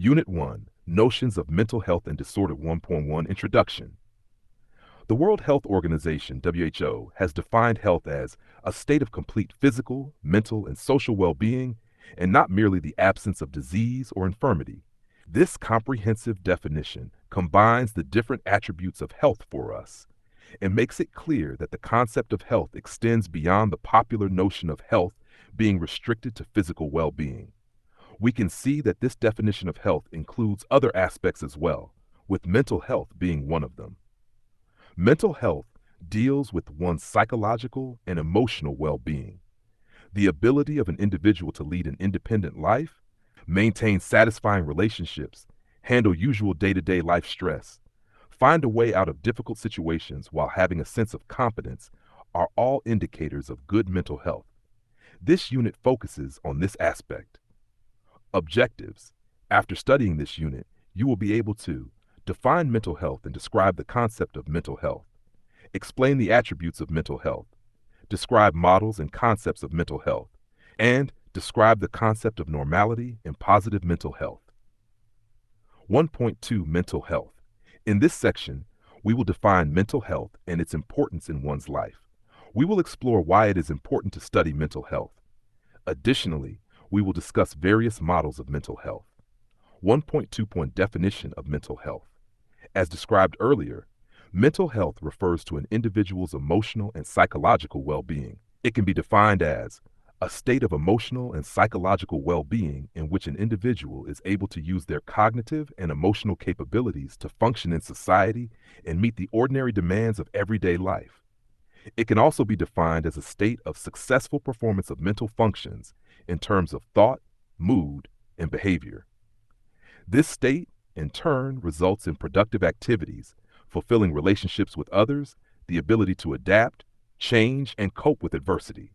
Unit 1, Notions of Mental Health and Disorder 1.1 Introduction. The World Health Organization, WHO, has defined health as a state of complete physical, mental, and social well-being, and not merely the absence of disease or infirmity. This comprehensive definition combines the different attributes of health for us and makes it clear that the concept of health extends beyond the popular notion of health being restricted to physical well-being. We can see that this definition of health includes other aspects as well, with mental health being one of them. Mental health deals with one's psychological and emotional well-being, the ability of an individual to lead an independent life, maintain satisfying relationships, handle usual day-to-day life stress, find a way out of difficult situations while having a sense of competence are all indicators of good mental health. This unit focuses on this aspect. Objectives. After studying this unit, you will be able to define mental health and describe the concept of mental health, explain the attributes of mental health, describe models and concepts of mental health, and describe the concept of normality and positive mental health. 1.2 Mental Health. In this section, we will define mental health and its importance in one's life. We will explore why it is important to study mental health. Additionally, we will discuss various models of mental health. 1.2 Definition of mental health. As described earlier, mental health refers to an individual's emotional and psychological well-being. It can be defined as a state of emotional and psychological well-being in which an individual is able to use their cognitive and emotional capabilities to function in society and meet the ordinary demands of everyday life. It can also be defined as a state of successful performance of mental functions in terms of thought, mood, and behavior. This state, in turn, results in productive activities, fulfilling relationships with others, the ability to adapt, change, and cope with adversity.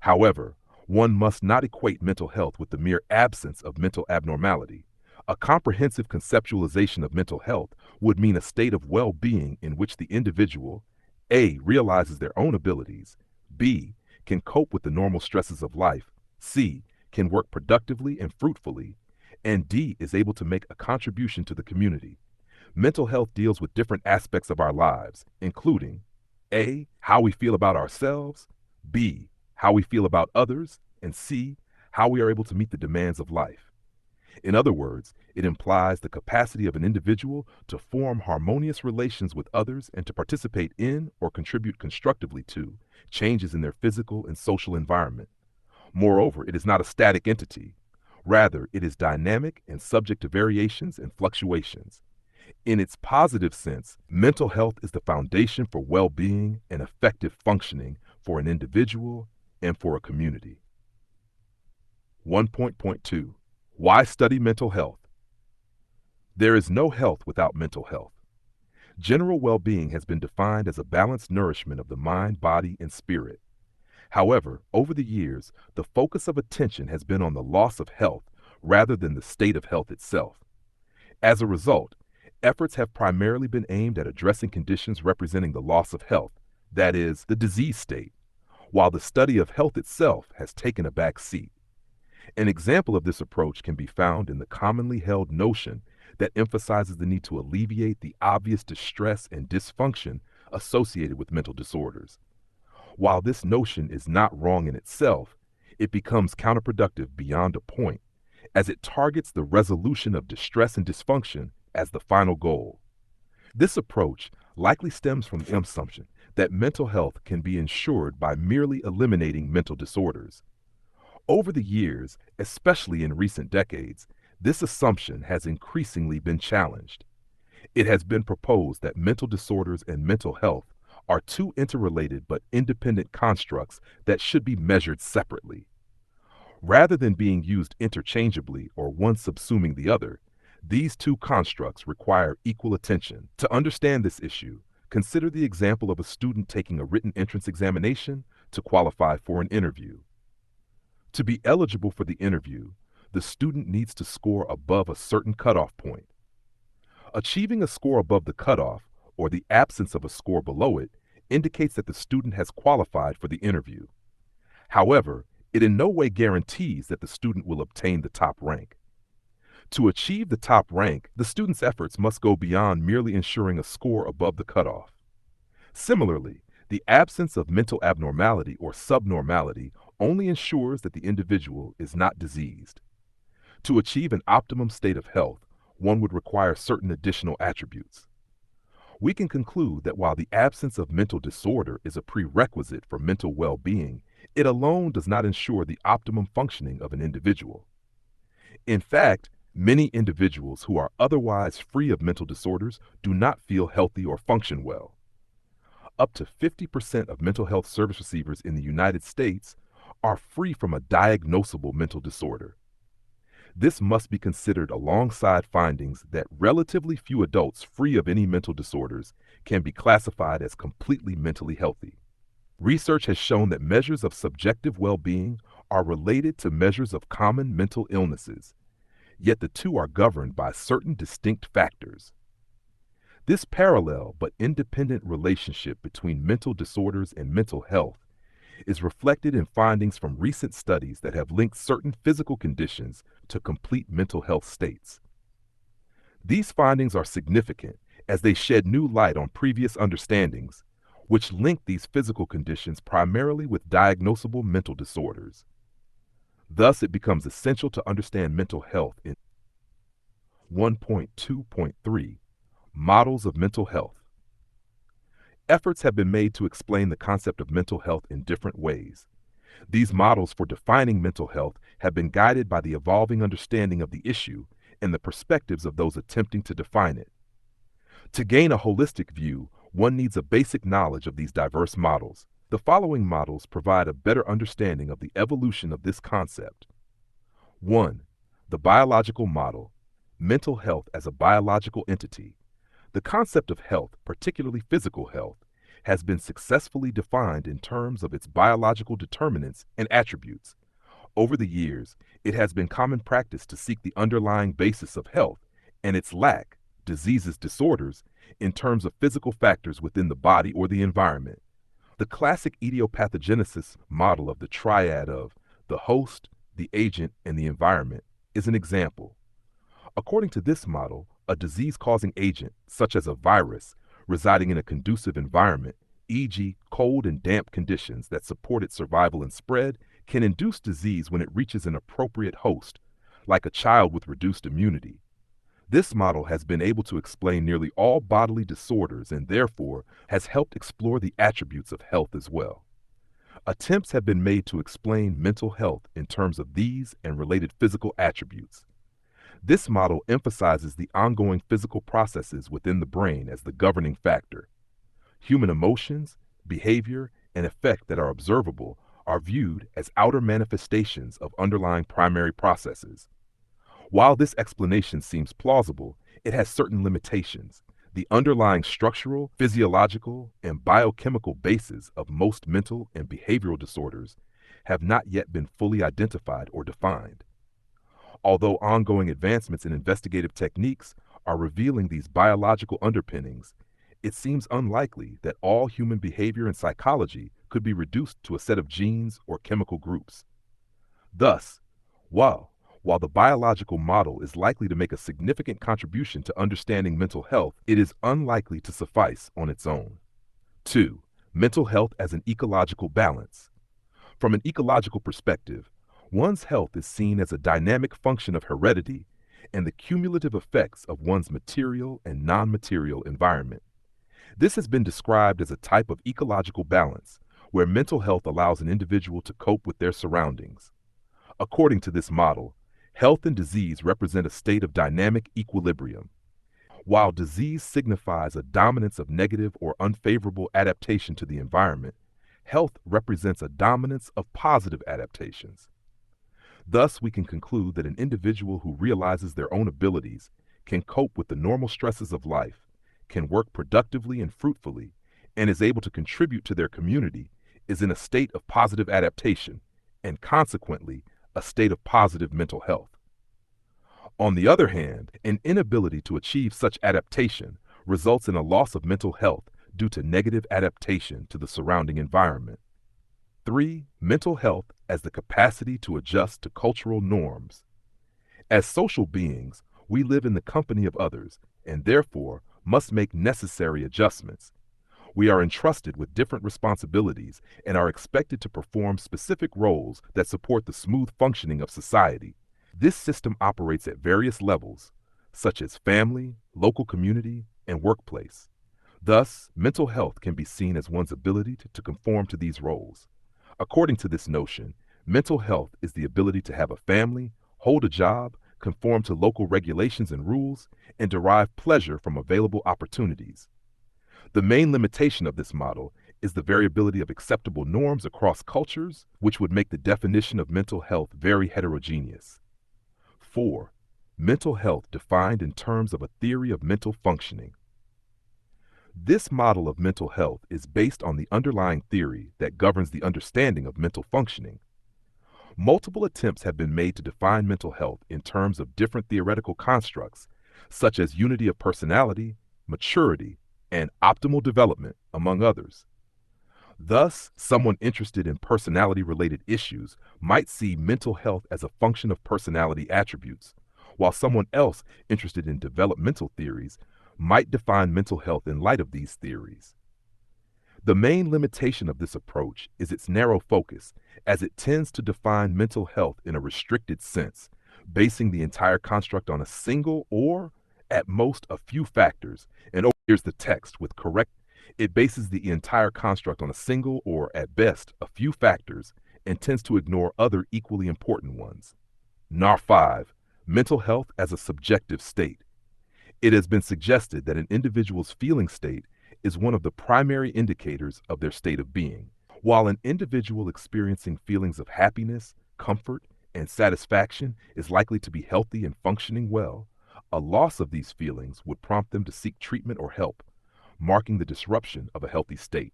However, one must not equate mental health with the mere absence of mental abnormality. A comprehensive conceptualization of mental health would mean a state of well-being in which the individual A. realizes their own abilities, B. can cope with the normal stresses of life, C. can work productively and fruitfully, and D. is able to make a contribution to the community. Mental health deals with different aspects of our lives, including A. how we feel about ourselves, B. how we feel about others, and C. how we are able to meet the demands of life. In other words, it implies the capacity of an individual to form harmonious relations with others and to participate in or contribute constructively to changes in their physical and social environment. Moreover, it is not a static entity. Rather, it is dynamic and subject to variations and fluctuations. In its positive sense, mental health is the foundation for well-being and effective functioning for an individual and for a community. 1.2 Why study mental health? There is no health without mental health. General well-being has been defined as a balanced nourishment of the mind, body, and spirit. However, over the years, the focus of attention has been on the loss of health rather than the state of health itself. As a result, efforts have primarily been aimed at addressing conditions representing the loss of health, that is, the disease state, while the study of health itself has taken a back seat. An example of this approach can be found in the commonly held notion that emphasizes the need to alleviate the obvious distress and dysfunction associated with mental disorders. While this notion is not wrong in itself, it becomes counterproductive beyond a point, as it targets the resolution of distress and dysfunction as the final goal. This approach likely stems from the assumption that mental health can be ensured by merely eliminating mental disorders. Over the years, especially in recent decades, this assumption has increasingly been challenged. It has been proposed that mental disorders and mental health are two interrelated but independent constructs that should be measured separately. Rather than being used interchangeably or one subsuming the other, these two constructs require equal attention. To understand this issue, consider the example of a student taking a written entrance examination to qualify for an interview. To be eligible for the interview, the student needs to score above a certain cutoff point. Achieving a score above the cutoff, or the absence of a score below it, indicates that the student has qualified for the interview. However, it in no way guarantees that the student will obtain the top rank. To achieve the top rank, the student's efforts must go beyond merely ensuring a score above the cutoff. Similarly, the absence of mental abnormality or subnormality only ensures that the individual is not diseased. To achieve an optimum state of health, one would require certain additional attributes. We can conclude that while the absence of mental disorder is a prerequisite for mental well-being, it alone does not ensure the optimum functioning of an individual. In fact, many individuals who are otherwise free of mental disorders do not feel healthy or function well. Up to 50% of mental health service receivers in the United States are free from a diagnosable mental disorder. This must be considered alongside findings that relatively few adults free of any mental disorders can be classified as completely mentally healthy. Research has shown that measures of subjective well-being are related to measures of common mental illnesses, yet the two are governed by certain distinct factors. This parallel but independent relationship between mental disorders and mental health is reflected in findings from recent studies that have linked certain physical conditions to complete mental health states. These findings are significant as they shed new light on previous understandings, which link these physical conditions primarily with diagnosable mental disorders. Thus, it becomes essential to understand mental health in 1.2.3 Models of Mental Health. Efforts have been made to explain the concept of mental health in different ways. These models for defining mental health have been guided by the evolving understanding of the issue and the perspectives of those attempting to define it. To gain a holistic view, one needs a basic knowledge of these diverse models. The following models provide a better understanding of the evolution of this concept. 1. The biological model. Mental health as a biological entity. The concept of health, particularly physical health, has been successfully defined in terms of its biological determinants and attributes. Over the years, it has been common practice to seek the underlying basis of health and its lack, diseases, disorders, in terms of physical factors within the body or the environment. The classic etiopathogenesis model of the triad of the host, the agent, and the environment is an example. According to this model, a disease-causing agent, such as a virus, residing in a conducive environment, e.g., cold and damp conditions that support its survival and spread, can induce disease when it reaches an appropriate host, like a child with reduced immunity. This model has been able to explain nearly all bodily disorders and therefore has helped explore the attributes of health as well. Attempts have been made to explain mental health in terms of these and related physical attributes. This model emphasizes the ongoing physical processes within the brain as the governing factor. Human emotions, behavior, and effect that are observable are viewed as outer manifestations of underlying primary processes. While this explanation seems plausible, it has certain limitations. The underlying structural, physiological, and biochemical bases of most mental and behavioral disorders have not yet been fully identified or defined. Although ongoing advancements in investigative techniques are revealing these biological underpinnings, it seems unlikely that all human behavior and psychology could be reduced to a set of genes or chemical groups. Thus, while the biological model is likely to make a significant contribution to understanding mental health, it is unlikely to suffice on its own. 2. Mental health as an ecological balance. From an ecological perspective, one's health is seen as a dynamic function of heredity and the cumulative effects of one's material and non-material environment. This has been described as a type of ecological balance where mental health allows an individual to cope with their surroundings. According to this model, health and disease represent a state of dynamic equilibrium. While disease signifies a dominance of negative or unfavorable adaptation to the environment, health represents a dominance of positive adaptations. Thus, we can conclude that an individual who realizes their own abilities, can cope with the normal stresses of life, can work productively and fruitfully, and is able to contribute to their community is in a state of positive adaptation, and consequently, a state of positive mental health. On the other hand, an inability to achieve such adaptation results in a loss of mental health due to negative adaptation to the surrounding environment. 3. Mental health as the capacity to adjust to cultural norms. As social beings, we live in the company of others and therefore must make necessary adjustments. We are entrusted with different responsibilities and are expected to perform specific roles that support the smooth functioning of society. This system operates at various levels, such as family, local community, and workplace. Thus, mental health can be seen as one's ability to conform to these roles. According to this notion, mental health is the ability to have a family, hold a job, conform to local regulations and rules, and derive pleasure from available opportunities. The main limitation of this model is the variability of acceptable norms across cultures, which would make the definition of mental health very heterogeneous. 4. Mental health defined in terms of a theory of mental functioning. This model of mental health is based on the underlying theory that governs the understanding of mental functioning. Multiple attempts have been made to define mental health in terms of different theoretical constructs, such as unity of personality, maturity, and optimal development, among others. Thus, someone interested in personality-related issues might see mental health as a function of personality attributes, while someone else interested in developmental theories might define mental health in light of these theories. The main limitation of this approach is its narrow focus, as it tends to define mental health in a restricted sense, basing the entire construct on a single or, at most, a few factors. And here's the text with correct. It bases the entire construct on a single or, at best, a few factors, and tends to ignore other equally important ones. NAR 5. Mental health as a subjective state. It has been suggested that an individual's feeling state is one of the primary indicators of their state of being. While an individual experiencing feelings of happiness, comfort, and satisfaction is likely to be healthy and functioning well, a loss of these feelings would prompt them to seek treatment or help, marking the disruption of a healthy state.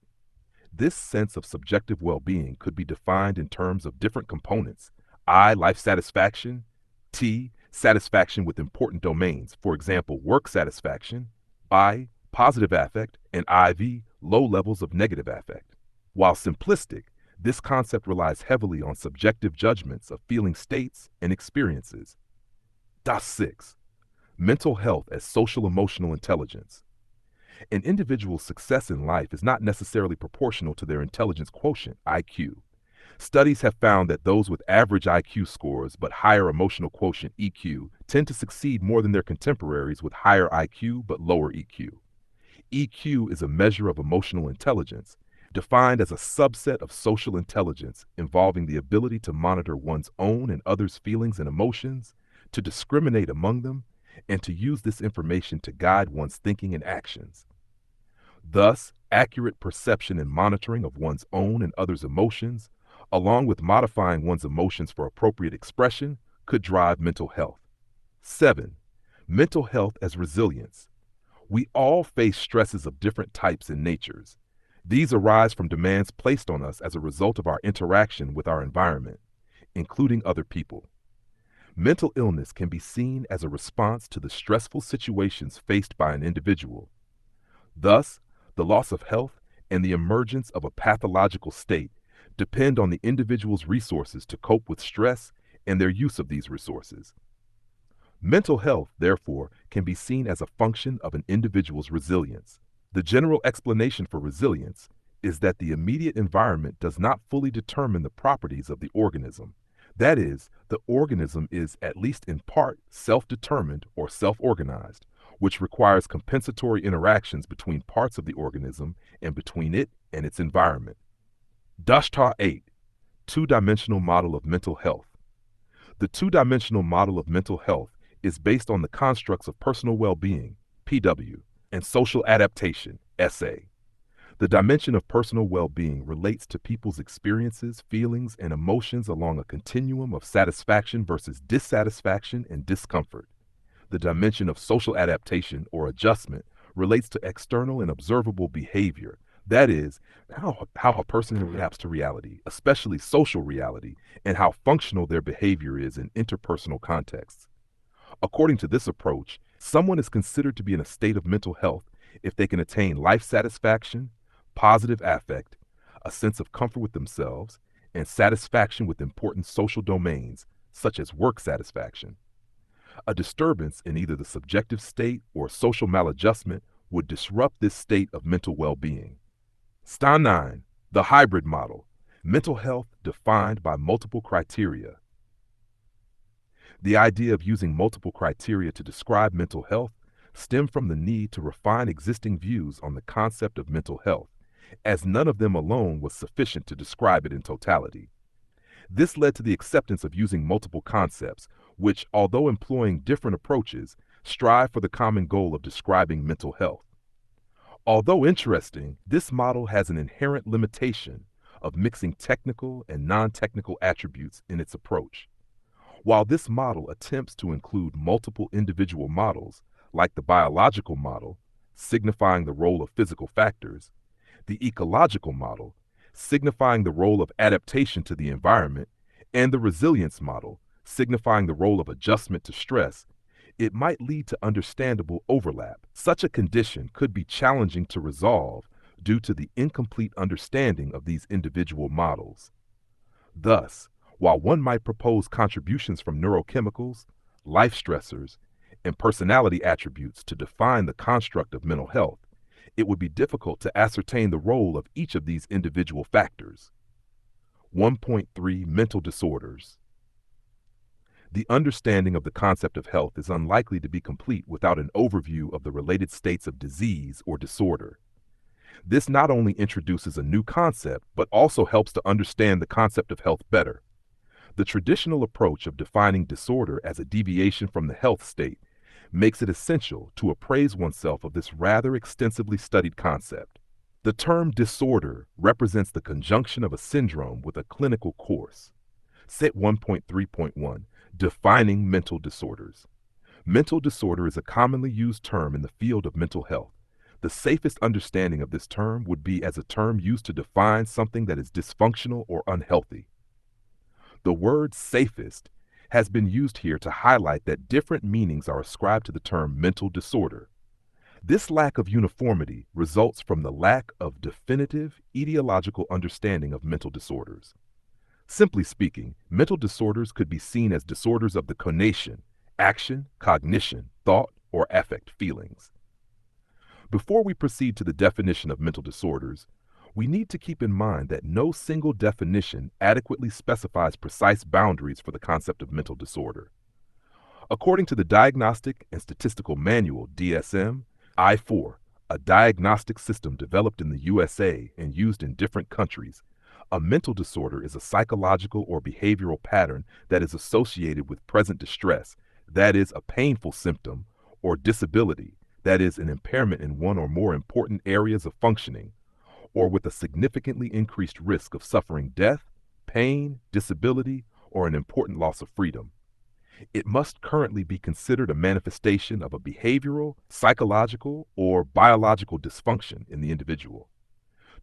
This sense of subjective well-being could be defined in terms of different components: I, life satisfaction; T, satisfaction with important domains, for example, work satisfaction; I, positive affect; and IV, low levels of negative affect. While simplistic, this concept relies heavily on subjective judgments of feeling states and experiences. DOS 6. Mental health as social emotional intelligence. An individual's success in life is not necessarily proportional to their intelligence quotient, IQ. Studies have found that those with average IQ scores but higher emotional quotient, EQ, tend to succeed more than their contemporaries with higher IQ but lower EQ. EQ is a measure of emotional intelligence, defined as a subset of social intelligence involving the ability to monitor one's own and others' feelings and emotions, to discriminate among them, and to use this information to guide one's thinking and actions. Thus, accurate perception and monitoring of one's own and others' emotions, along with modifying one's emotions for appropriate expression, could drive mental health. 7. Mental health as resilience. We all face stresses of different types and natures. These arise from demands placed on us as a result of our interaction with our environment, including other people. Mental illness can be seen as a response to the stressful situations faced by an individual. Thus, the loss of health and the emergence of a pathological state depend on the individual's resources to cope with stress and their use of these resources. Mental health, therefore, can be seen as a function of an individual's resilience. The general explanation for resilience is that the immediate environment does not fully determine the properties of the organism. That is, the organism is, at least in part, self-determined or self-organized, which requires compensatory interactions between parts of the organism and between it and its environment. DASHTA 8. Two-dimensional model of mental health. The two-dimensional model of mental health is based on the constructs of personal well-being, PW, and social adaptation, SA. The dimension of personal well-being relates to people's experiences, feelings, and emotions along a continuum of satisfaction versus dissatisfaction and discomfort. The dimension of social adaptation or adjustment relates to external and observable behavior, that is, how a person reacts to reality, especially social reality, and how functional their behavior is in interpersonal contexts. According to this approach, someone is considered to be in a state of mental health if they can attain life satisfaction, positive affect, a sense of comfort with themselves, and satisfaction with important social domains, such as work satisfaction. A disturbance in either the subjective state or social maladjustment would disrupt this state of mental well-being. Style 9. The hybrid model. Mental health defined by multiple criteria. The idea of using multiple criteria to describe mental health stemmed from the need to refine existing views on the concept of mental health, as none of them alone was sufficient to describe it in totality. This led to the acceptance of using multiple concepts, which, although employing different approaches, strive for the common goal of describing mental health. Although interesting, this model has an inherent limitation of mixing technical and non-technical attributes in its approach. While this model attempts to include multiple individual models, like the biological model, signifying the role of physical factors, the ecological model, signifying the role of adaptation to the environment, and the resilience model, signifying the role of adjustment to stress, it might lead to understandable overlap. Such a condition could be challenging to resolve due to the incomplete understanding of these individual models. Thus, while one might propose contributions from neurochemicals, life stressors, and personality attributes to define the construct of mental health, it would be difficult to ascertain the role of each of these individual factors. 1.3 Mental disorders. The understanding of the concept of health is unlikely to be complete without an overview of the related states of disease or disorder. This not only introduces a new concept, but also helps to understand the concept of health better. The traditional approach of defining disorder as a deviation from the health state makes it essential to appraise oneself of this rather extensively studied concept. The term disorder represents the conjunction of a syndrome with a clinical course. Set 1.3.1 Defining mental disorders. Mental disorder is a commonly used term in the field of mental health. The safest understanding of this term would be as a term used to define something that is dysfunctional or unhealthy. The word safest has been used here to highlight that different meanings are ascribed to the term mental disorder. This lack of uniformity results from the lack of definitive etiological understanding of mental disorders. Simply speaking, mental disorders could be seen as disorders of the conation, action, cognition, thought, or affect feelings. Before we proceed to the definition of mental disorders, we need to keep in mind that no single definition adequately specifies precise boundaries for the concept of mental disorder. According to the Diagnostic and Statistical Manual, DSM, I-4, a diagnostic system developed in the USA and used in different countries, a mental disorder is a psychological or behavioral pattern that is associated with present distress, that is, a painful symptom, or disability, that is, an impairment in one or more important areas of functioning, or with a significantly increased risk of suffering death, pain, disability, or an important loss of freedom. It must currently be considered a manifestation of a behavioral, psychological, or biological dysfunction in the individual.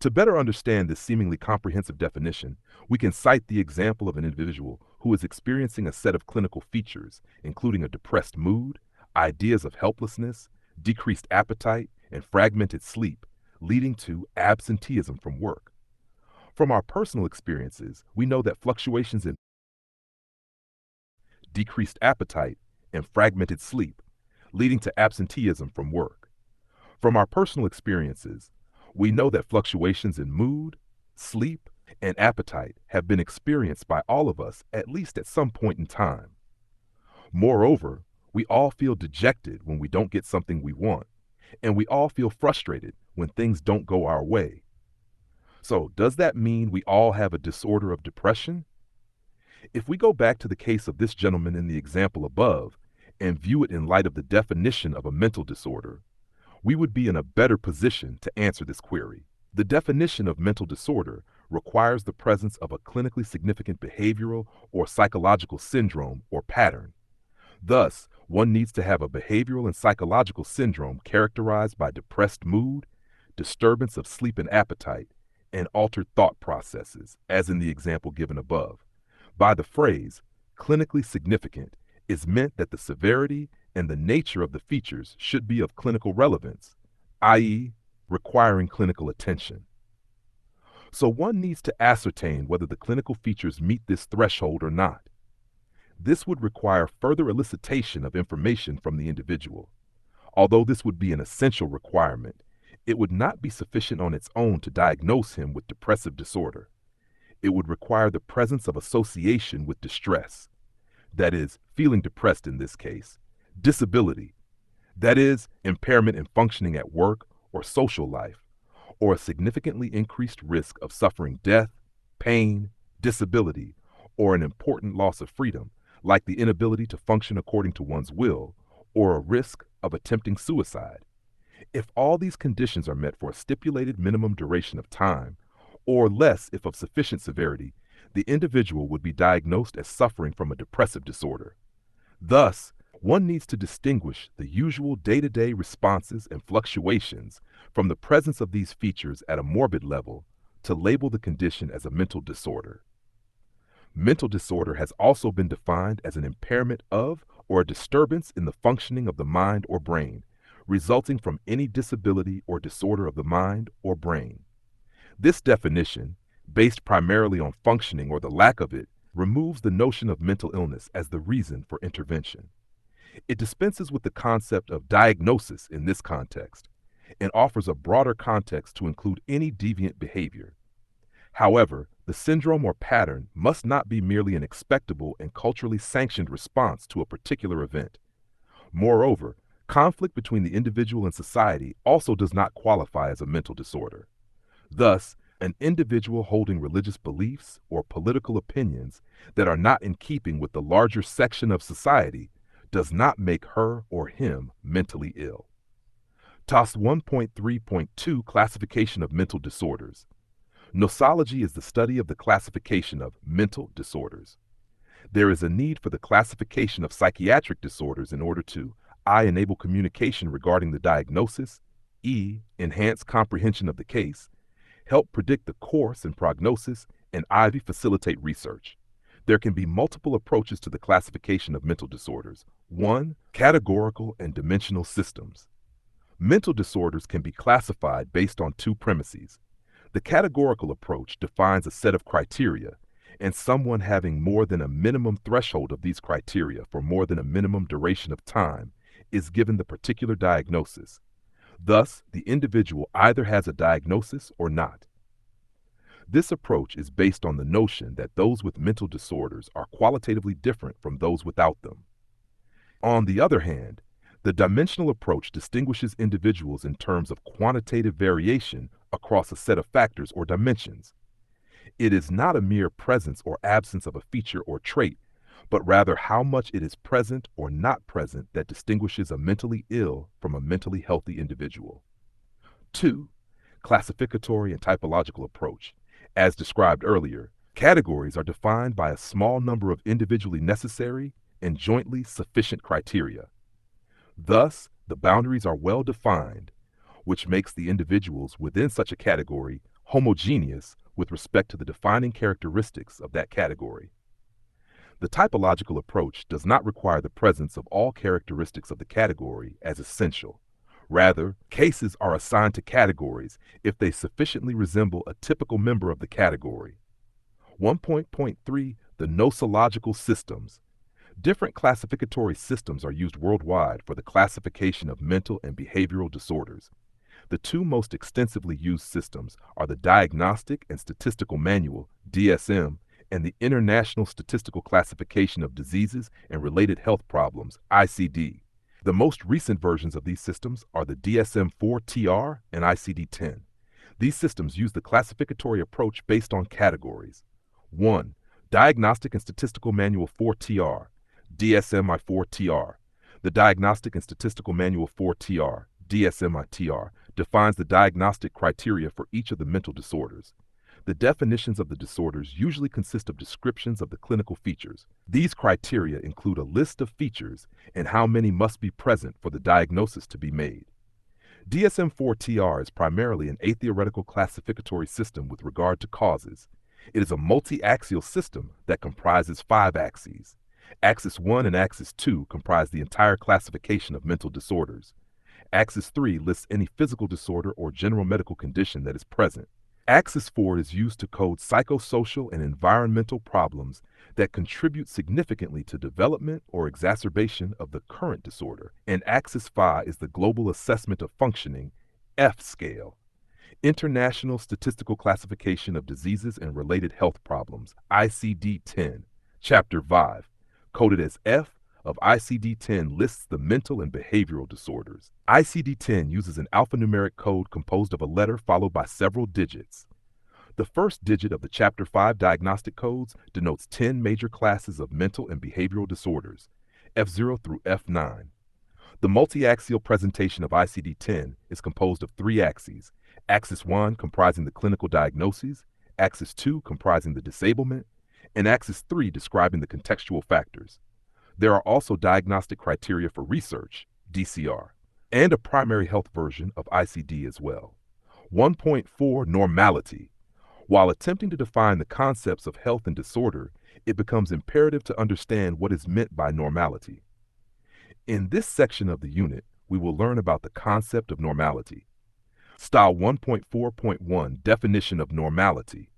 To better understand this seemingly comprehensive definition, we can cite the example of an individual who is experiencing a set of clinical features, including a depressed mood, ideas of helplessness, decreased appetite, and fragmented sleep, leading to absenteeism from work. From our personal experiences, we know that fluctuations in decreased appetite and fragmented sleep, leading to absenteeism from work. From our personal experiences, we know that fluctuations in mood, sleep, and appetite have been experienced by all of us at least at some point in time. Moreover, we all feel dejected when we don't get something we want, and we all feel frustrated when things don't go our way. So, does that mean we all have a disorder of depression? If we go back to the case of this gentleman in the example above and view it in light of the definition of a mental disorder, we would be in a better position to answer this query. The definition of mental disorder requires the presence of a clinically significant behavioral or psychological syndrome or pattern. Thus, one needs to have a behavioral and psychological syndrome characterized by depressed mood, disturbance of sleep and appetite, and altered thought processes, as in the example given above. By the phrase, clinically significant, is meant that the severity and the nature of the features should be of clinical relevance, i.e., requiring clinical attention. So one needs to ascertain whether the clinical features meet this threshold or not. This would require further elicitation of information from the individual. Although this would be an essential requirement, it would not be sufficient on its own to diagnose him with depressive disorder. It would require the presence of association with distress, that is, feeling depressed in this case, disability, that is, impairment in functioning at work or social life, or a significantly increased risk of suffering death, pain, disability, or an important loss of freedom, like the inability to function according to one's will, or a risk of attempting suicide. If all these conditions are met for a stipulated minimum duration of time, or less if of sufficient severity, the individual would be diagnosed as suffering from a depressive disorder. Thus, one needs to distinguish the usual day-to-day responses and fluctuations from the presence of these features at a morbid level to label the condition as a mental disorder. Mental disorder has also been defined as an impairment of or a disturbance in the functioning of the mind or brain, resulting from any disability or disorder of the mind or brain. This definition, based primarily on functioning or the lack of it, removes the notion of mental illness as the reason for intervention. It dispenses with the concept of diagnosis in this context and offers a broader context to include any deviant behavior. However, the syndrome or pattern must not be merely an expectable and culturally sanctioned response to a particular event. Moreover, conflict between the individual and society also does not qualify as a mental disorder. Thus, an individual holding religious beliefs or political opinions that are not in keeping with the larger section of society does not make her or him mentally ill. TOS 1.3.2 Classification of Mental Disorders. Nosology is the study of the classification of mental disorders. There is a need for the classification of psychiatric disorders in order to I. Enable communication regarding the diagnosis, E. Enhance comprehension of the case, help predict the course and prognosis, and IV. Facilitate research. There can be multiple approaches to the classification of mental disorders. 1. Categorical and dimensional systems. Mental disorders can be classified based on two premises. The categorical approach defines a set of criteria, and someone having more than a minimum threshold of these criteria for more than a minimum duration of time is given the particular diagnosis. Thus, the individual either has a diagnosis or not. This approach is based on the notion that those with mental disorders are qualitatively different from those without them. On the other hand, the dimensional approach distinguishes individuals in terms of quantitative variation across a set of factors or dimensions. It is not a mere presence or absence of a feature or trait, but rather how much it is present or not present that distinguishes a mentally ill from a mentally healthy individual. 2. Classificatory and typological approach. As described earlier, categories are defined by a small number of individually necessary and jointly sufficient criteria. Thus, the boundaries are well defined, which makes the individuals within such a category homogeneous with respect to the defining characteristics of that category. The typological approach does not require the presence of all characteristics of the category as essential. Rather, cases are assigned to categories if they sufficiently resemble a typical member of the category. 1.3 The nosological systems. Different classificatory systems are used worldwide for the classification of mental and behavioral disorders. The two most extensively used systems are the Diagnostic and Statistical Manual, DSM, and the International Statistical Classification of Diseases and Related Health Problems, ICD. The most recent versions of these systems are the DSM-4-TR and ICD-10. These systems use the classificatory approach based on categories. 1. Diagnostic and Statistical Manual 4-TR, DSM-I-4-TR. The Diagnostic and Statistical Manual 4-TR, DSM-I-TR, defines the diagnostic criteria for each of the mental disorders. The definitions of the disorders usually consist of descriptions of the clinical features. These criteria include a list of features and how many must be present for the diagnosis to be made. DSM-4-TR is primarily an atheoretical classificatory system with regard to causes. It is a multi-axial system that comprises 5 axes. Axis 1 and Axis 2 comprise the entire classification of mental disorders. Axis 3 lists any physical disorder or general medical condition that is present. Axis 4 is used to code psychosocial and environmental problems that contribute significantly to development or exacerbation of the current disorder. And Axis 5 is the Global Assessment of Functioning, F scale. International Statistical Classification of Diseases and Related Health Problems, ICD-10, Chapter 5, coded as F of ICD-10 lists the mental and behavioral disorders. ICD-10 uses an alphanumeric code composed of a letter followed by several digits. The first digit of the Chapter 5 diagnostic codes denotes 10 major classes of mental and behavioral disorders, F0 through F9. The multi-axial presentation of ICD-10 is composed of three axes: Axis 1 comprising the clinical diagnoses, Axis 2 comprising the disablement, and Axis 3 describing the contextual factors. There are also diagnostic criteria for research, DCR, and a primary health version of ICD as well. 1.4 Normality. While attempting to define the concepts of health and disorder, it becomes imperative to understand what is meant by normality. In this section of the unit, we will learn about the concept of normality. Style 1.4.1 Definition of normality.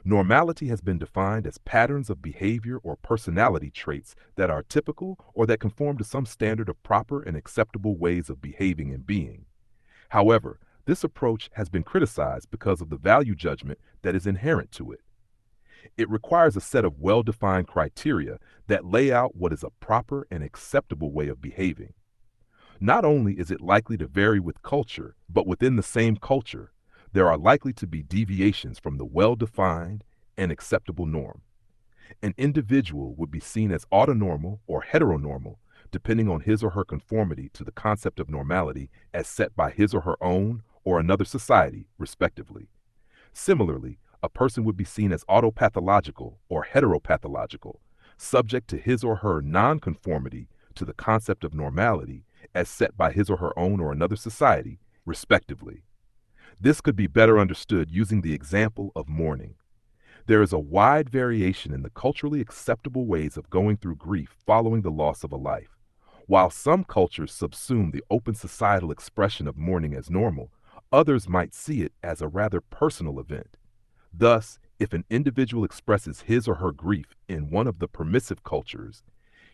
Normality has been defined as patterns of behavior or personality traits that are typical or that conform to some standard of proper and acceptable ways of behaving and being. However, this approach has been criticized because of the value judgment that is inherent to it. It requires a set of well-defined criteria that lay out what is a proper and acceptable way of behaving. Not only is it likely to vary with culture, but within the same culture, there are likely to be deviations from the well-defined and acceptable norm. An individual would be seen as autonormal or heteronormal, depending on his or her conformity to the concept of normality as set by his or her own or another society, respectively. Similarly, a person would be seen as autopathological or heteropathological, subject to his or her nonconformity to the concept of normality as set by his or her own or another society, respectively. This could be better understood using the example of mourning. There is a wide variation in the culturally acceptable ways of going through grief following the loss of a life. While some cultures subsume the open societal expression of mourning as normal, others might see it as a rather personal event. Thus, if an individual expresses his or her grief in one of the permissive cultures,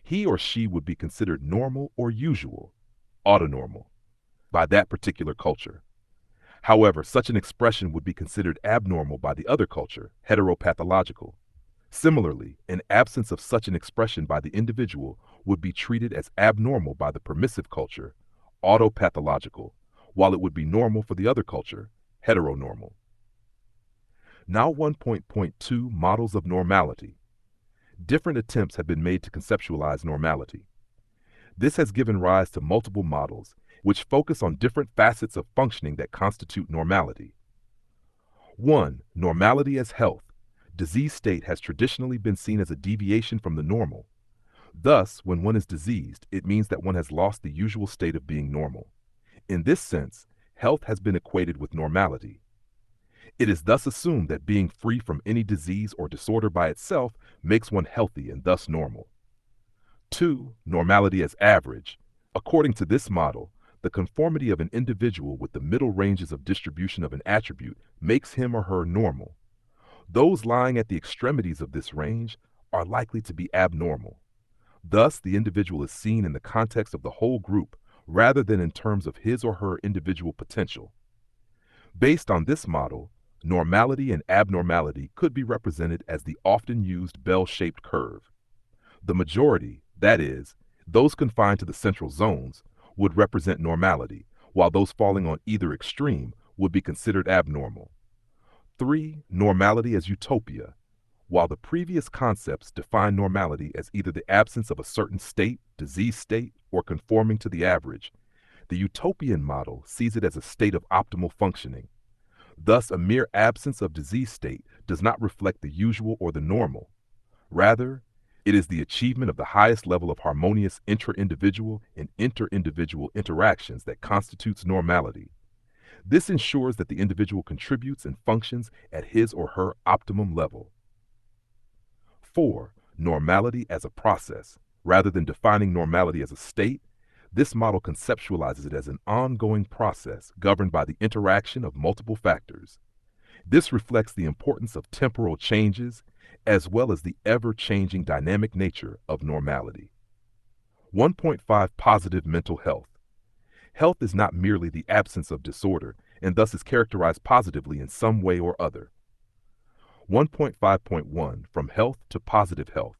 he or she would be considered normal or usual, autonormal, by that particular culture. However, such an expression would be considered abnormal by the other culture, heteropathological. Similarly, an absence of such an expression by the individual would be treated as abnormal by the permissive culture, autopathological, while it would be normal for the other culture, heteronormal. Now 1.2 Models of Normality. Different attempts have been made to conceptualize normality. This has given rise to multiple models, which focus on different facets of functioning that constitute normality. 1. Normality as health. Disease state has traditionally been seen as a deviation from the normal. Thus, when one is diseased, it means that one has lost the usual state of being normal. In this sense, health has been equated with normality. It is thus assumed that being free from any disease or disorder by itself makes one healthy and thus normal. 2. Normality as average. According to this model, the conformity of an individual with the middle ranges of distribution of an attribute makes him or her normal. Those lying at the extremities of this range are likely to be abnormal. Thus, the individual is seen in the context of the whole group rather than in terms of his or her individual potential. Based on this model, normality and abnormality could be represented as the often used bell-shaped curve. The majority, that is, those confined to the central zones, would represent normality, while those falling on either extreme would be considered abnormal. 3. Normality as utopia. While the previous concepts define normality as either the absence of a certain state, disease state, or conforming to the average, the utopian model sees it as a state of optimal functioning. Thus, a mere absence of disease state does not reflect the usual or the normal. Rather, it is the achievement of the highest level of harmonious intra-individual and inter-individual interactions that constitutes normality. This ensures that the individual contributes and functions at his or her optimum level. 4. Normality as a process. Rather than defining normality as a state, this model conceptualizes it as an ongoing process governed by the interaction of multiple factors. This reflects the importance of temporal changes as well as the ever-changing dynamic nature of normality. 1.5 Positive mental health. Health is not merely the absence of disorder and thus is characterized positively in some way or other. 1.5.1 From health to positive health.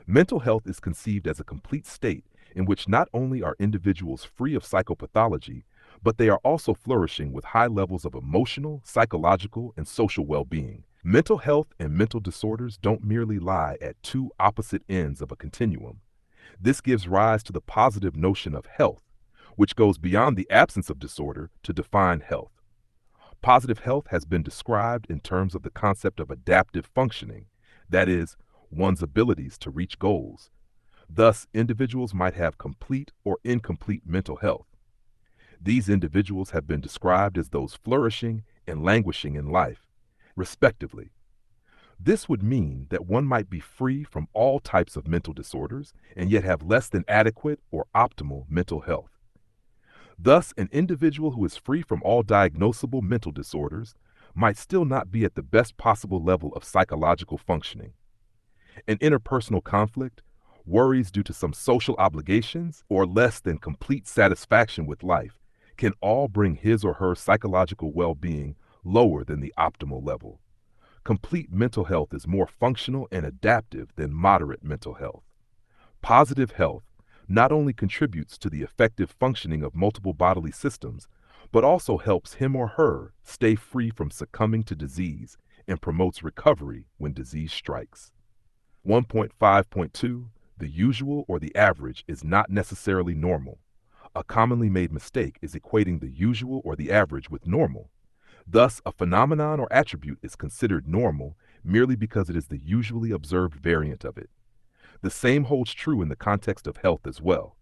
Mental health is conceived as a complete state in which not only are individuals free of psychopathology, but they are also flourishing with high levels of emotional, psychological, and social well-being. Mental health and mental disorders don't merely lie at two opposite ends of a continuum. This gives rise to the positive notion of health, which goes beyond the absence of disorder to define health. Positive health has been described in terms of the concept of adaptive functioning, that is, one's abilities to reach goals. Thus, individuals might have complete or incomplete mental health. These individuals have been described as those flourishing and languishing in life, respectively. This would mean that one might be free from all types of mental disorders and yet have less than adequate or optimal mental health. Thus, an individual who is free from all diagnosable mental disorders might still not be at the best possible level of psychological functioning. An interpersonal conflict, worries due to some social obligations, or less than complete satisfaction with life can all bring his or her psychological well-being lower than the optimal level. Complete mental health is more functional and adaptive than moderate mental health. Positive health not only contributes to the effective functioning of multiple bodily systems, but also helps him or her stay free from succumbing to disease and promotes recovery when disease strikes. 1.5.2 The usual or the average is not necessarily normal. A commonly made mistake is equating the usual or the average with normal. Thus, a phenomenon or attribute is considered normal merely because it is the usually observed variant of it. The same holds true in the context of health as well.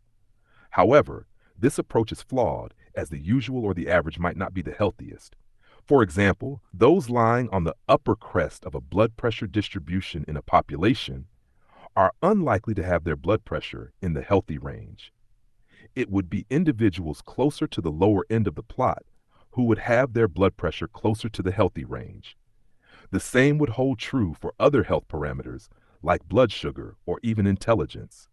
However, this approach is flawed, as the usual or the average might not be the healthiest. For example, those lying on the upper crest of a blood pressure distribution in a population are unlikely to have their blood pressure in the healthy range. It would be individuals closer to the lower end of the plot who would have their blood pressure closer to the healthy range. The same would hold true for other health parameters like blood sugar or even intelligence.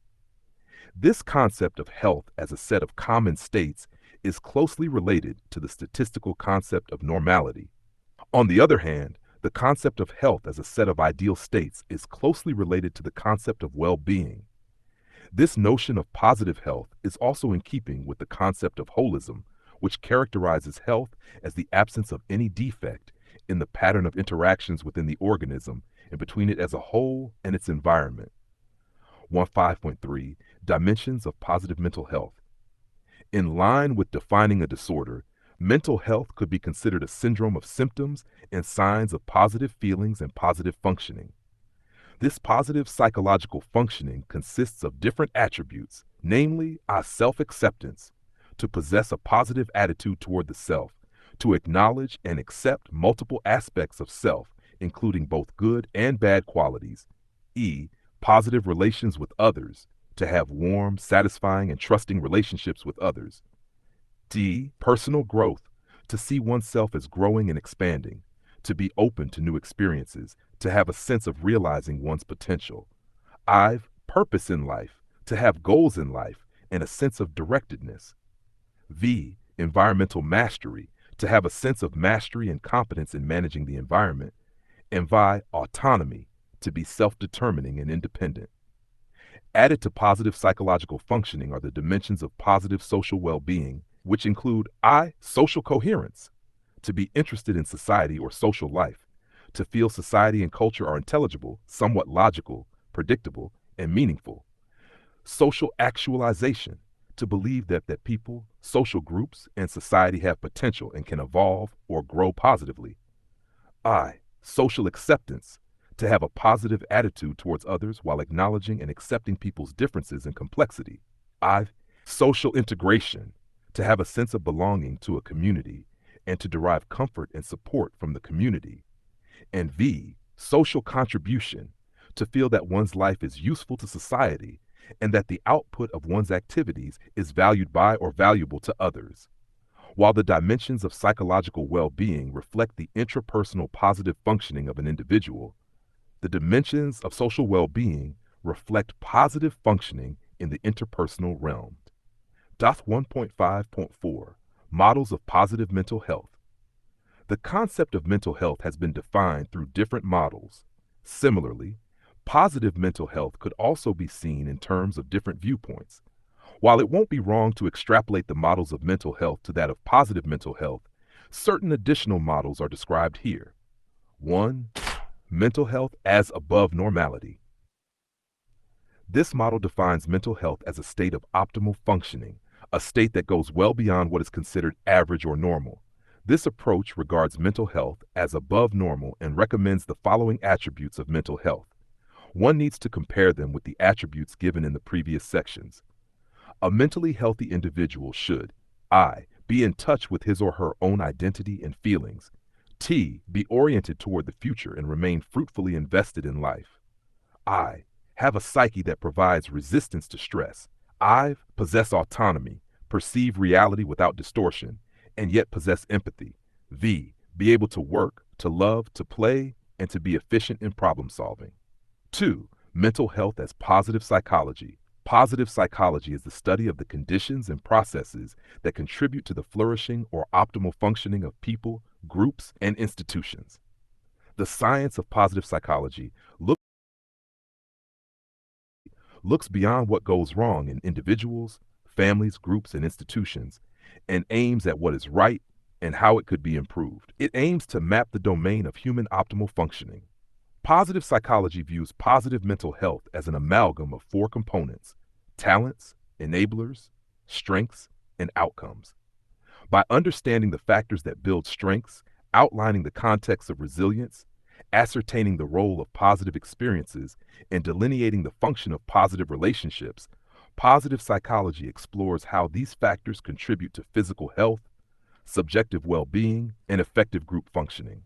This concept of health as a set of common states is closely related to the statistical concept of normality. On the other hand, the concept of health as a set of ideal states is closely related to the concept of well-being. This notion of positive health is also in keeping with the concept of holism, which characterizes health as the absence of any defect in the pattern of interactions within the organism and between it as a whole and its environment. 1.5.3 Dimensions of positive mental health. In line with defining a disorder, mental health could be considered a syndrome of symptoms and signs of positive feelings and positive functioning. This positive psychological functioning consists of different attributes, namely our self-acceptance, to possess a positive attitude toward the self, to acknowledge and accept multiple aspects of self, including both good and bad qualities, positive relations with others, to have warm, satisfying, and trusting relationships with others, personal growth, to see oneself as growing and expanding, to be open to new experiences, to have a sense of realizing one's potential, purpose in life, to have goals in life, and a sense of directedness, environmental mastery, to have a sense of mastery and competence in managing the environment, and autonomy, to be self-determining and independent. Added to positive psychological functioning are the dimensions of positive social well-being, which include social coherence, to be interested in society or social life, to feel society and culture are intelligible, somewhat logical, predictable, and meaningful. Social actualization, to believe that people, social groups, and society have potential and can evolve or grow positively. Social acceptance, to have a positive attitude towards others while acknowledging and accepting people's differences and complexity. Social integration, to have a sense of belonging to a community and to derive comfort and support from the community. And social contribution, to feel that one's life is useful to society and that the output of one's activities is valued by or valuable to others. While the dimensions of psychological well-being reflect the intrapersonal positive functioning of an individual, the dimensions of social well-being reflect positive functioning in the interpersonal realm. DOTH 1.5.4 Models of Positive Mental Health. The concept of mental health has been defined through different models. Similarly, positive mental health could also be seen in terms of different viewpoints. While it won't be wrong to extrapolate the models of mental health to that of positive mental health, certain additional models are described here. 1. Mental health as above normality. This model defines mental health as a state of optimal functioning, a state that goes well beyond what is considered average or normal. This approach regards mental health as above normal and recommends the following attributes of mental health. One needs to compare them with the attributes given in the previous sections. A mentally healthy individual should I. Be in touch with his or her own identity and feelings. T. Be oriented toward the future and remain fruitfully invested in life. I. Have a psyche that provides resistance to stress. I. Possess autonomy, perceive reality without distortion, and yet possess empathy. V. Be able to work, to love, to play, and to be efficient in problem solving. 2. Mental health as positive psychology. Positive psychology is the study of the conditions and processes that contribute to the flourishing or optimal functioning of people, groups, and institutions. The science of positive psychology looks beyond what goes wrong in individuals, families, groups, and institutions, and aims at what is right and how it could be improved. It aims to map the domain of human optimal functioning. Positive psychology views positive mental health as an amalgam of 4 components: talents, enablers, strengths, and outcomes. By understanding the factors that build strengths, outlining the context of resilience, ascertaining the role of positive experiences, and delineating the function of positive relationships, positive psychology explores how these factors contribute to physical health, subjective well-being, and effective group functioning.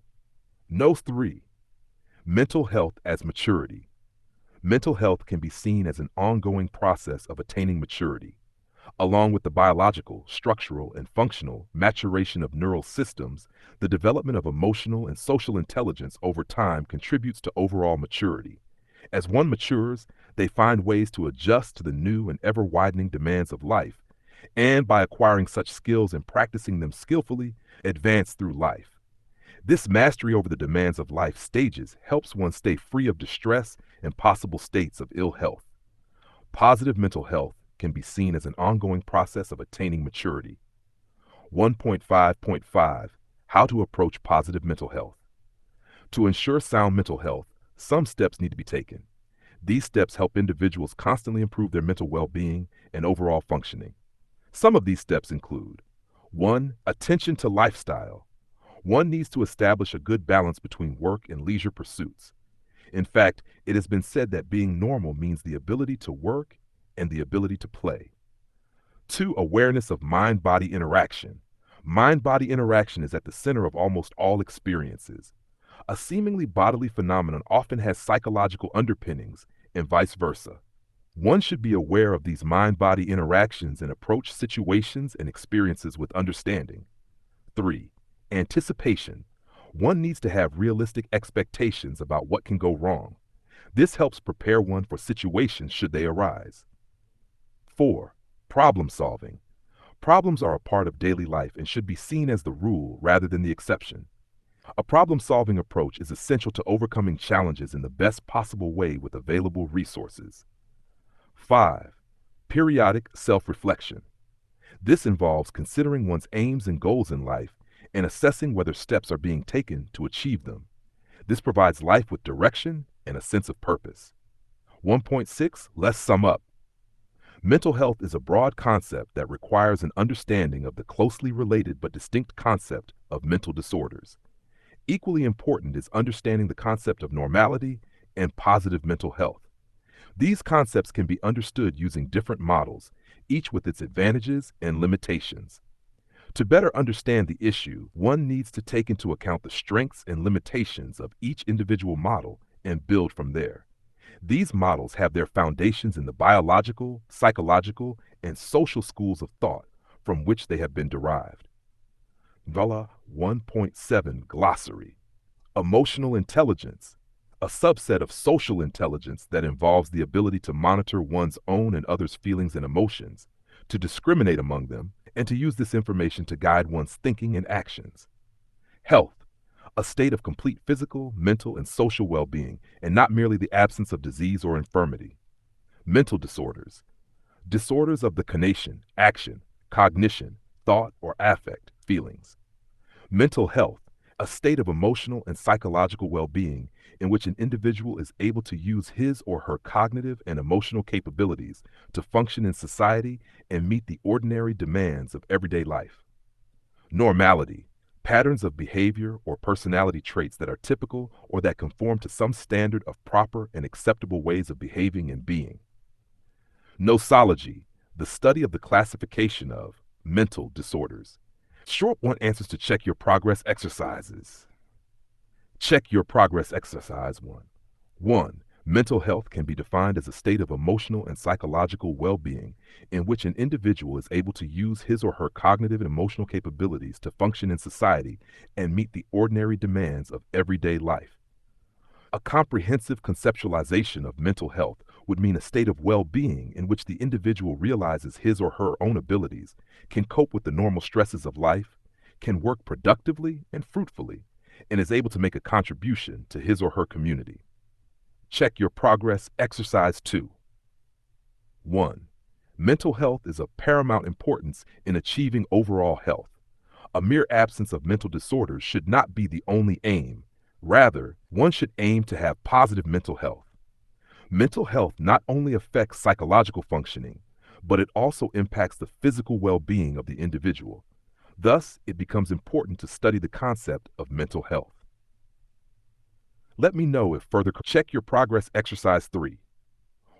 No. 3. Mental health as maturity. Mental health can be seen as an ongoing process of attaining maturity. Along with the biological, structural, and functional maturation of neural systems, the development of emotional and social intelligence over time contributes to overall maturity. As one matures, they find ways to adjust to the new and ever-widening demands of life, and by acquiring such skills and practicing them skillfully, advance through life. This mastery over the demands of life stages helps one stay free of distress and possible states of ill health. Positive mental health can be seen as an ongoing process of attaining maturity. 1.5.5 How to approach positive mental health. To ensure sound mental health, some steps need to be taken. These steps help individuals constantly improve their mental well-being and overall functioning. Some of these steps include: 1. Attention to lifestyle. One needs to establish a good balance between work and leisure pursuits. In fact, it has been said that being normal means the ability to work and the ability to play. 2. Awareness of mind-body interaction. Mind-body interaction is at the center of almost all experiences. A seemingly bodily phenomenon often has psychological underpinnings, and vice versa. One should be aware of these mind-body interactions and approach situations and experiences with understanding. 3. Anticipation. One needs to have realistic expectations about what can go wrong. This helps prepare one for situations should they arise. 4. Problem solving. Problems are a part of daily life and should be seen as the rule rather than the exception. A problem-solving approach is essential to overcoming challenges in the best possible way with available resources. 5. Periodic self-reflection. This involves considering one's aims and goals in life and assessing whether steps are being taken to achieve them. This provides life with direction and a sense of purpose. 1.6 Let's sum up. Mental health is a broad concept that requires an understanding of the closely related but distinct concept of mental disorders. Equally important is understanding the concept of normality and positive mental health. These concepts can be understood using different models, each with its advantages and limitations. To better understand the issue, one needs to take into account the strengths and limitations of each individual model and build from there. These models have their foundations in the biological, psychological, and social schools of thought from which they have been derived. Vela 1.7 Glossary. Emotional intelligence, a subset of social intelligence that involves the ability to monitor one's own and others' feelings and emotions, to discriminate among them, and to use this information to guide one's thinking and actions. Health, a state of complete physical, mental, and social well-being, and not merely the absence of disease or infirmity. Mental disorders, disorders of the conation, action, cognition, thought, or affect, feelings. Mental health, a state of emotional and psychological well-being in which an individual is able to use his or her cognitive and emotional capabilities to function in society and meet the ordinary demands of everyday life. Normality, patterns of behavior or personality traits that are typical or that conform to some standard of proper and acceptable ways of behaving and being. Nosology, the study of the classification of mental disorders. Short one answers to check your progress exercises. Check your progress exercise 1. 1. Mental health can be defined as a state of emotional and psychological well-being in which an individual is able to use his or her cognitive and emotional capabilities to function in society and meet the ordinary demands of everyday life. A comprehensive conceptualization of mental health would mean a state of well-being in which the individual realizes his or her own abilities, can cope with the normal stresses of life, can work productively and fruitfully, and is able to make a contribution to his or her community. Check your progress exercise 2. 1. Mental health is of paramount importance in achieving overall health. A mere absence of mental disorders should not be the only aim. Rather, one should aim to have positive mental health. Mental health not only affects psychological functioning, but it also impacts the physical well-being of the individual. Thus, it becomes important to study the concept of mental health. Let me know if further. Check your progress exercise 3.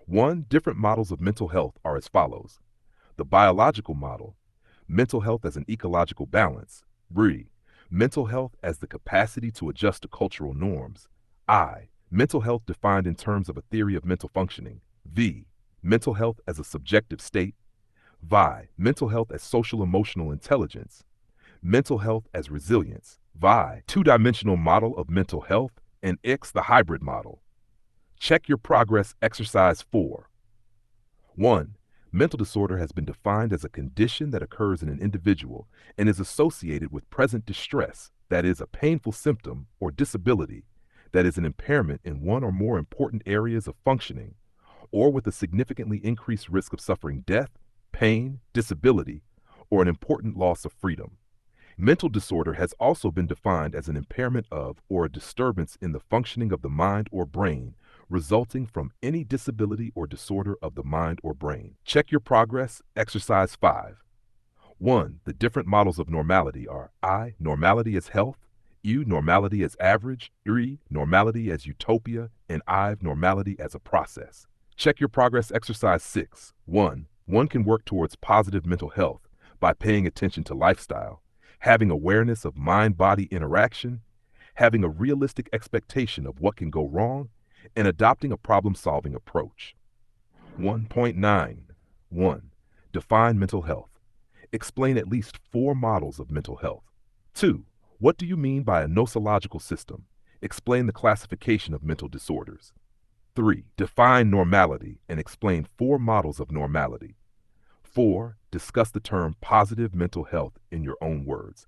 1. Different models of mental health are as follows. The biological model, mental health as an ecological balance. B. Mental health as the capacity to adjust to cultural norms. I. Mental health defined in terms of a theory of mental functioning. V. Mental health as a subjective state. Vi. Mental health as social emotional intelligence. Mental health as resilience. Vi. Two-dimensional model of mental health. And X, the hybrid model. Check your progress exercise 4. 1. Mental disorder has been defined as a condition that occurs in an individual and is associated with present distress, that is, a painful symptom or disability, that is, an impairment in one or more important areas of functioning, or with a significantly increased risk of suffering death, pain, disability, or an important loss of freedom. Mental disorder has also been defined as an impairment of or a disturbance in the functioning of the mind or brain resulting from any disability or disorder of the mind or brain. Check your progress, exercise 5. 1. The different models of normality are I. Normality as health, U. Normality as average, III. Normality as utopia, and I. Normality as a process. Check your progress, exercise 6. 1. One can work towards positive mental health by paying attention to lifestyle, having awareness of mind-body interaction, having a realistic expectation of what can go wrong, and adopting a problem-solving approach. 1.9. 1. Define mental health. Explain at least 4 models of mental health. 2. What do you mean by a nosological system? Explain the classification of mental disorders. 3. Define normality and explain 4 models of normality. 4. Discuss the term positive mental health in your own words.